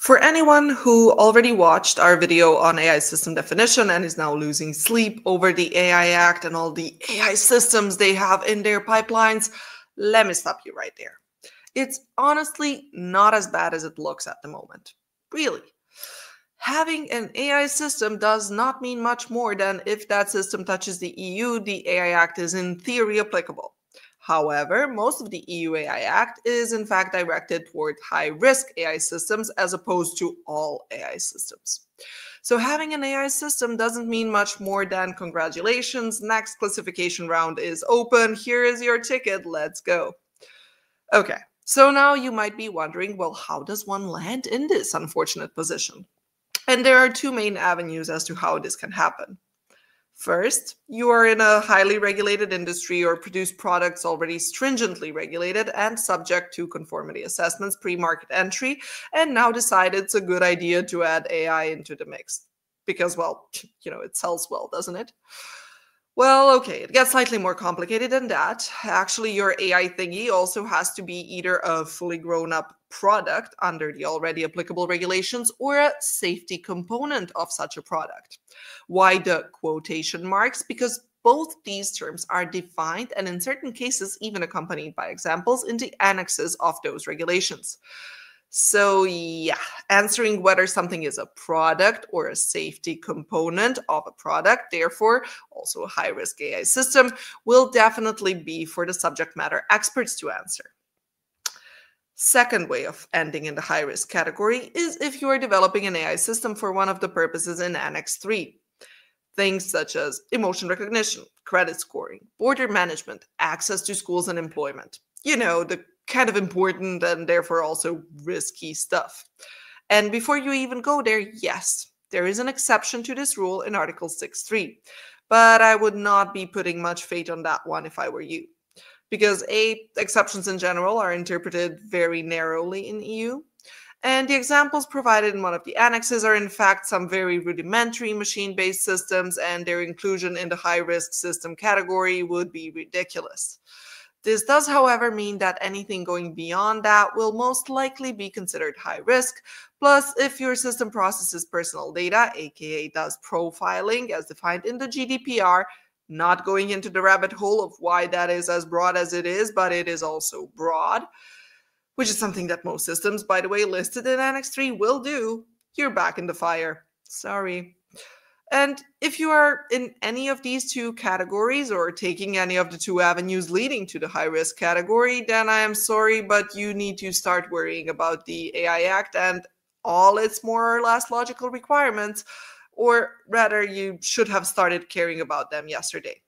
For anyone who already watched our video on AI system definition and is now losing sleep over the AI Act and all the AI systems they have in their pipelines, let me stop you right there. It's honestly not as bad as it looks at the moment. Really. Having an AI system does not mean much more than if that system touches the EU, the AI Act is in theory applicable. However, most of the EU AI Act is in fact directed toward high-risk AI systems as opposed to all AI systems. So having an AI system doesn't mean much more than congratulations, next classification round is open, here is your ticket, let's go. Okay, so now you might be wondering, well, how does one land in this unfortunate position? And there are two main avenues as to how this can happen. First, you are in a highly regulated industry or produce products already stringently regulated and subject to conformity assessments pre-market entry, and now decide it's a good idea to add AI into the mix. Because, well, it sells well, doesn't it? Well, okay, it gets slightly more complicated than that. Actually, your AI thingy also has to be either a fully grown-up product under the already applicable regulations or a safety component of such a product. Why the quotation marks? Because both these terms are defined and in certain cases even accompanied by examples in the annexes of those regulations. So yeah, answering whether something is a product or a safety component of a product, therefore also a high-risk AI system, will definitely be for the subject matter experts to answer. Second way of ending in the high-risk category is if you are developing an AI system for one of the purposes in Annex III. Things such as emotion recognition, credit scoring, border management, access to schools and employment. The kind of important and therefore also risky stuff. And before you even go there, yes, there is an exception to this rule in Article 6.3, but I would not be putting much faith on that one if I were you. Because exceptions in general are interpreted very narrowly in EU, and the examples provided in one of the annexes are in fact some very rudimentary machine-based systems, and their inclusion in the high-risk system category would be ridiculous. This does, however, mean that anything going beyond that will most likely be considered high risk. Plus, if your system processes personal data, aka does profiling as defined in the GDPR, not going into the rabbit hole of why that is as broad as it is, but it is also broad, which is something that most systems, by the way, listed in Annex 3 will do, you're back in the fire. Sorry. And if you are in any of these two categories or taking any of the two avenues leading to the high-risk category, then I am sorry, but you need to start worrying about the AI Act and all its more or less logical requirements, or rather, you should have started caring about them yesterday.